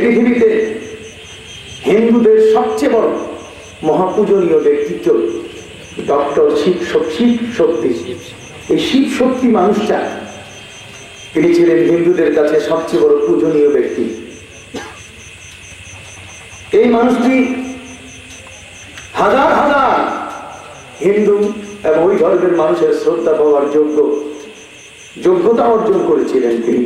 পৃথিবীতে হিন্দুদের সবচেয়ে বড় মহাপূজনীয় ব্যক্তিত্ব ডক্টর শিব শক্তি। এই শিব শক্তি মানুষটা, তিনি ছিলেন হিন্দুদের কাছে সবচেয়ে বড় পূজনীয় ব্যক্তি। এই মানুষটি হাজার হাজার হিন্দু এবং ওই ধর্মের মানুষের শ্রদ্ধা পাওয়ার যোগ্যতা অর্জন করেছিলেন তিনি।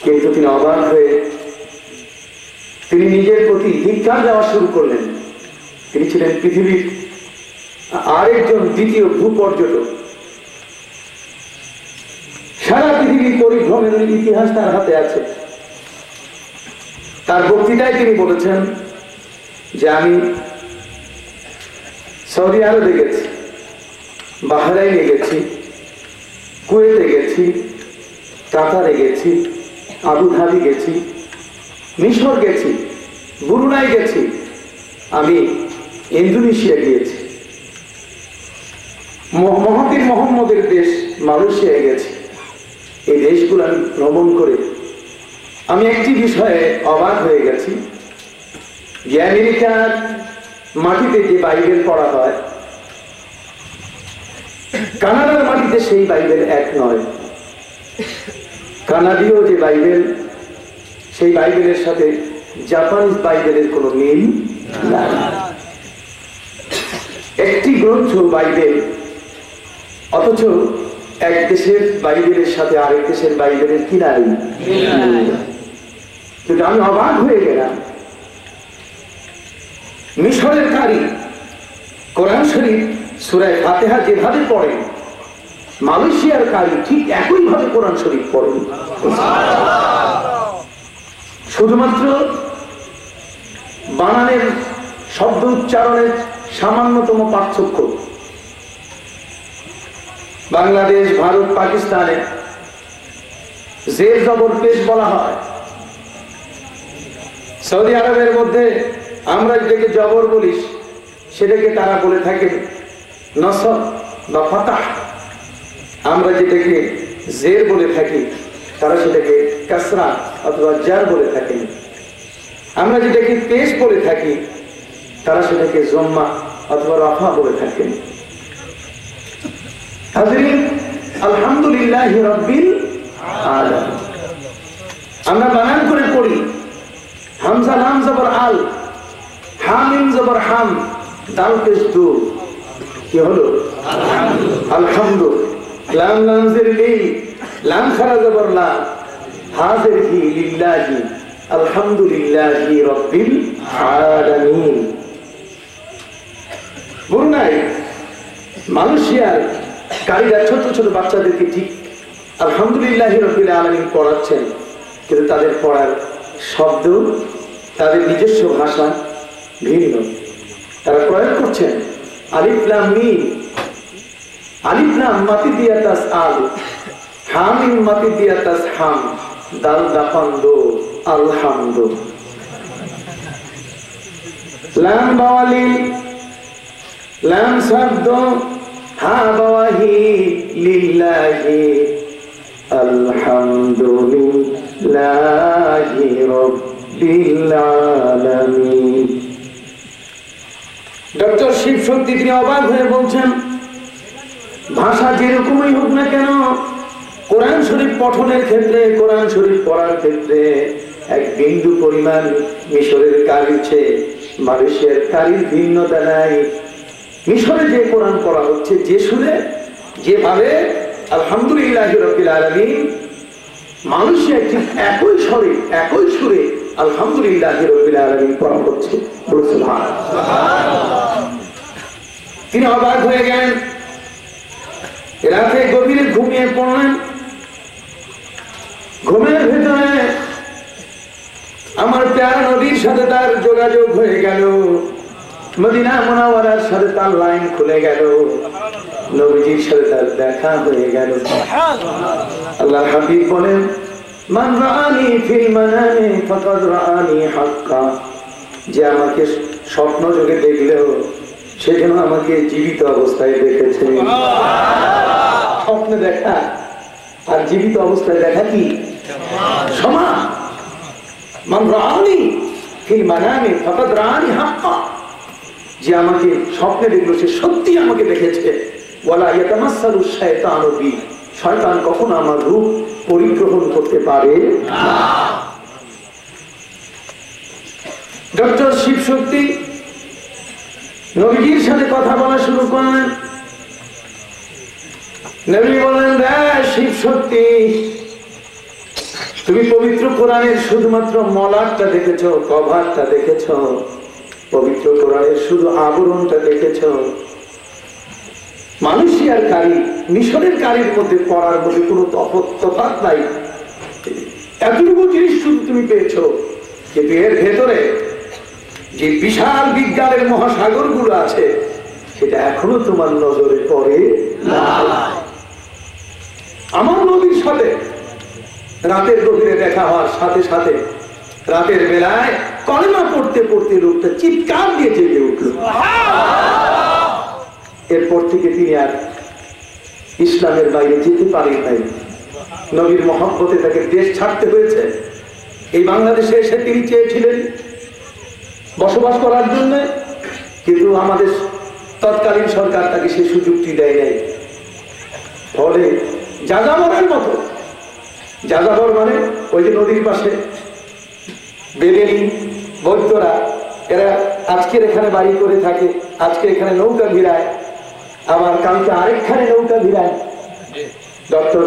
কিন্তু তিনি অবাক হয়ে তিনি নিজের প্রতি ধিক্কার দেওয়া শুরু করলেন। তিনি ছিলেন পৃথিবীর আরেকজন দ্বিতীয় ভূপর্যটক। সারা পৃথিবীর পরিভ্রমণের ইতিহাস তার হাতে আছে। তার বক্তৃতায় তিনি বলেছেন যে আমি সৌদি আরবে গেছি, বাহরাইনে গেছি, কুয়েতে গেছি, কাতারে গেছি, আবুধাবি গেছি, মিশর গেছি, ব্রুনাই গেছি, আমি ইন্দোনেশিয়া গিয়েছি, মহাবীর মোহাম্মদের দেশ মালয়েশিয়ায় গেছি। এই দেশগুলো আমি ভ্রমণ করে আমি একটি বিষয়ে অবাক হয়ে গেছি যে আমেরিকার মাটিতে যে বাইবেল পড়া হয়, কানাডার মাটিতে সেই বাইবেল এক নয়। কানাডীয় যে বাইবেল, সেই বাইবেলের সাথে জাপানিজ বাইবেলের কোনো মিল নাই। একটি গ্রন্থ বাইবেল, অথচ এক দেশের বাইবেলের সাথে আরেক দেশের বাইবেলের কি নাই? কিন্তু আমি অবাক হয়ে গেলাম। মিশরের কারি কোরআন শরীফ সূরা ফাতিহা যেভাবে পড়েন, মালয়েশিয়ার কারি ঠিক একইভাবে কোরআন শরীফ পড়েন। শুধুমাত্র বানানের শব্দ উচ্চারণের সামান্যতম পার্থক্য। বাংলাদেশ, ভারত, পাকিস্তানে জের জবর পেশ বলা হয়। সৌদি আরবের মধ্যে আমরা যেটাকে জবর বলি, সেটাকে তারা বলে থাকেন নসব বা ফাতাহ। আমরা যেটাকে জের বলে থাকি, তারা সেটাকে কাসরা অথবা জার বলে থাকেন। আমরা যেটাকে পেশ বলে থাকি, তারা সেটাকে জম্মা অথবা রাফা বলে থাকেন। হাজরিন, আলহামদুলিল্লাহি রাব্বিল আলামিন। আমরা বানান করে পড়ি, হামজা লাম জবর আল, হামিম জবর হাম, দাল পেশ দু, কি হলো? আলহামদু। লাম লাম জের লি, লাম খারা জবর লা, হাজির হি লিল্লাহি, আলহামদুলিল্লাহি রাব্বিল আলামিন। ব্রুনাই, মালয়েশিয়ার কারীরা ছোট ছোট বাচ্চাদেরকে ঠিক আলহামদুলিল্লাহি রাব্বিল আলামিন পড়াচ্ছেন, কিন্তু তাদের পড়ার শব্দ, তাদের নিজস্ব ভাষা ভিন্ন। তারা প্রয়োগ করছেন আলিফ লাম মিম, আলিফ লাম মাতি দিয়া তাস আল, হামিম মাতি দিয়া তাস হাম, দাল দাফান্দো আলহামদু। লাম বাওয়ালি, লাম শব্দ, হা বাওয়াহি লিল্লাহি, আলহামদুলিল্লাহি রাব্বিল আলামিন। ডক্টর শিব শক্তি তিনি অবাক হয়ে বলছেন, ভাষা যেরকমই হোক না কেন, কোরআন শরীফ পঠনের ক্ষেত্রে, কোরআন শরীফ পড়ার ক্ষেত্রে এক বিন্দু পরিমাণ মিশরের কারির চেয়ে মালয়েশিয়ার কারির ভিন্নতা নাই। মিশরে যে কোরআন পড়া হচ্ছে, যে সুরে, যেভাবে আলহামদুলিল্লাহি রাব্বিল আলামিন, মালয়েশিয়ায় ঠিক একই স্বরে, একই সুরে আলহামদুলিল্লাহি রাব্বিল আলামিন পড়া হচ্ছে। তিনি অবাক হয়ে গেলেন। রাতে গভীরে ঘুমিয়ে পড়লেন। ঘুমের ভেতরে আমার প্যারা নবীর সাথে তার যোগাযোগ হয়ে গেল, মদিনা মুনাওয়ারার সাথে তার লাইন খুলে গেল, নবীজির সাথে তার দেখা হয়ে গেল। আল্লাহর হাবিব বলেন, মান রাআনি ফিল মানামি ফাকাদ রাআনি হাক্কা। যে আমাকে স্বপ্ন যোগে দেখলেও সে যেন আমাকে জীবিত অবস্থায় দেখেছে। স্বপ্নে দেখা আর জীবিত অবস্থায় দেখা কি সমান? মান রাআনি ফিল মানামি ফাকাদ রাআনি হাক্কা, যে আমাকে স্বপ্নে দেখলো সে সত্যি আমাকে দেখেছে। ওয়ালা ইয়াতামাসসালু শাইতানু বি, শয়তান কখনো আমার রূপ পরিগ্রহণ করতে পারে না। ডক্টর শিবশক্তি নবীজির সাথে কথা বলা শুরু করলেন। নবী বলেন, শিবশক্তি, তুমি পবিত্র কোরআনের শুধুমাত্র মলাটটা দেখেছো, কভারটা দেখেছো, পবিত্র কোরআনের শুধু আবরণটা দেখেছো। মালয়েশিয়ার কারি মিশরের কারির মধ্যে পড়ার মধ্যে কোনো তফাৎ নাই, এতটুকু জিনিস শুধু তুমি পেয়েছো। কিন্তু এর ভেতরে যে বিশাল বিজ্ঞানের মহাসাগর গুলো আছে সেটা এখনো তোমার নজরে পড়ে না। আমার নবীর সাথে রাতের গভীরে দেখা হওয়ার সাথে সাথে রাতের বেলায় কলেমা পড়তে পড়তে লোকটা চিৎকার দিয়ে জেগে উঠল। এরপর থেকে তিনি আর ইসলামের বাইরে যেতে পারেন নাই। নবীর মহব্বতে তাকে দেশ ছাড়তে হয়েছে। এই বাংলাদেশে এসে তিনি চেয়েছিলেন বসবাস করার জন্য, কিন্তু আমাদের তৎকালীন সরকার তাকে সেই সুযোগটি দেয় নাই। ফলে যাযাবরের মতো, যাযাবর মানে ওই যে নদীর পাশে বেদেনি বৈদ্যরা, এরা আজকের এখানে বাড়ি করে থাকে, আজকে এখানে নৌকা ভিড়ায়, আবার কালকে আরেকখানে নৌকা ভিড়ায়। ডক্টর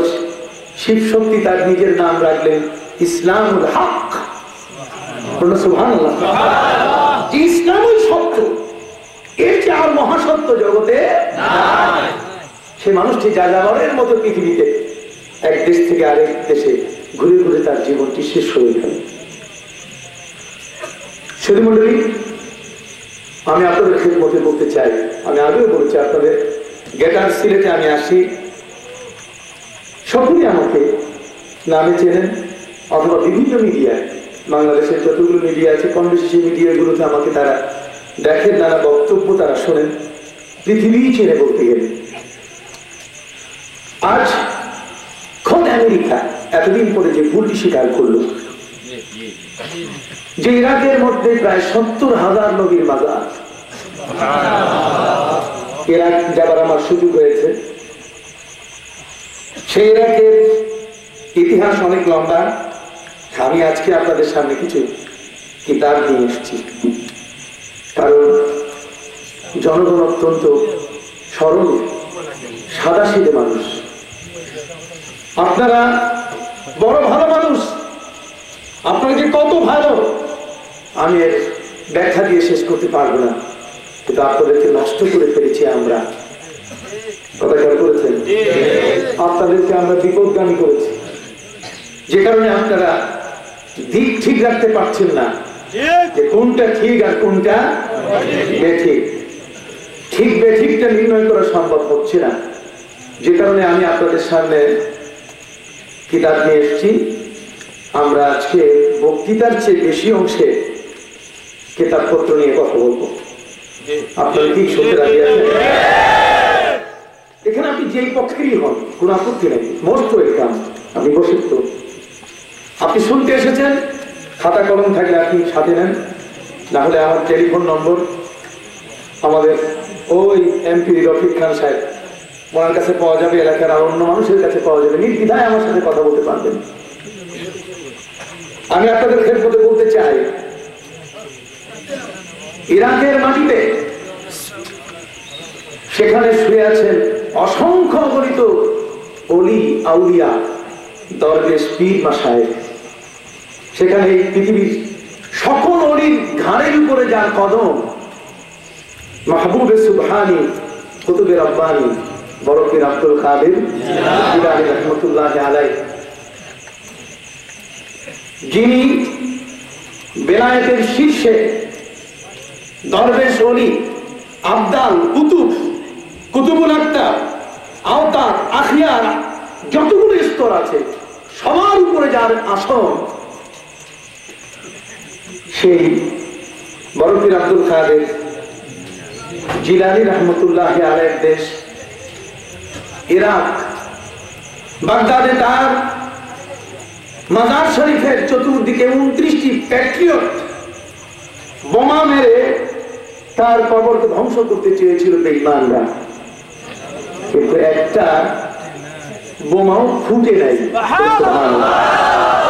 শিবশক্তি তার নিজের নাম রাখলেন ইসলামুল হক। সুবহানাল্লাহ। ইসলামই সত্য, এর চেয়ে আর মহাসত্য জগতে নাই। সে মানুষটি যাযাবরের মতো পৃথিবীতে এক দেশ থেকে আরেক দেশে ঘুরে ঘুরে তার জীবনটি শেষ হয়ে গেল। সুধী মন্ডলী, আমি আপনাদের খেদমতে বলতে চাই, আমি আগেও বলেছি আপনাদের গেটার সিলেটে আমি আসি, সকলেই আমাকে নামে চেনেন, অথবা বিভিন্ন মিডিয়ায়, বাংলাদেশের যতগুলো মিডিয়া আছে কম বেশি সেই মিডিয়াগুলোতে আমাকে তারা দেখেন, নানা বক্তব্য তারা শোনেন, পৃথিবী চেনে বলতে গেলে। আজ খোদ আমেরিকা এতদিন পরে যে ভুলটি স্বীকার করলো যে ইরাকের মধ্যে প্রায় 70,000 নবীর মাজার, ইরাক যাবার আমার সুযোগ হয়েছে। সেই ইরাকের ইতিহাস অনেক লম্বা। আমি আজকে আপনাদের সামনে কিছু কিতাব নিয়ে এসেছি, কারণ জনগণ অত্যন্ত সরল সাদাসিধে মানুষ, আপনারা বড় ভালো মানুষ, আপনারা যে কত ভালো আমি এর ব্যাখ্যা দিয়ে শেষ করতে পারবো না, কিন্তু আপনাদেরকে নষ্ট করে ফেলেছি আমরা। কথা খেয়াল করেছেন? আপনাদেরকে আমরা বিপদগামী করেছি, যে কারণে আপনারা দিক ঠিক রাখতে পারছেন না যে কোনটা ঠিক আর কোনটা বেঠিক। ঠিক বেঠিকটা নির্ণয় করা সম্ভব হচ্ছে না, যে কারণে আমি আপনাদের সামনে কিতাব নিয়ে এসেছি। আমরা আজকে বক্তৃতার চেয়ে বেশি অংশে কিতাবপত্র নিয়ে কথা বলবো। আপনারা কি শুনতে রাজি আছেন? এখানে আপনি যেই পক্ষেরই হন কোন আপত্তি নেই, মোস্ট ওয়েলকাম। আপনি বসে তো, আপনি শুনতে এসেছেন, খাতা কলম থাকলে আপনি সাথে নেন, না হলে আমার টেলিফোন নম্বর আমাদের ওই এমপি রফিক খান সাহেব, ওনার কাছে পাওয়া যাবে, এলাকার আর অন্য মানুষের কাছে পাওয়া যাবে, নির্দ্বিধায় আমার সাথে কথা বলতে পারবেন। আমি আপনাদের খেদমতে বলতে চাই, ইরাকের মাটিতে সেখানে শুয়ে আছেন অসংখ্য গণিত অলি আউলিয়া, দরবেশ, পীর, মাশায়েখ। সেখানে এই পৃথিবীর সকল অলির ঘাড়ের উপরে যার কদম, মাহবুবে সুবহানি, কুতুবে রব্বানি, বড় পীর আব্দুল কাদের জিলানী রাহমাতুল্লাহ আলাইহি, যিনি বেলায়েতের শীর্ষে দরবেশ, অলি, আবদাল, কুতুব, কুতুবুল আক্তার, আওতার, আখিয়ার, যতগুলো স্তর আছে সবার উপরে যার আসন, সেই বড় পীর আব্দুল কাদের জিলানী রাহমাতুল্লাহ আলাইহির দেশ ইরাক, বাগদাদে তার মাজার শরীফের চতুর্দিকে 29টি প্যাট্রিয়ট বোমা মেরে তার কবরকে ধ্বংস করতে চেয়েছিল বেঈমানরা, কিন্তু একটা বোমাও ফুটে নাই।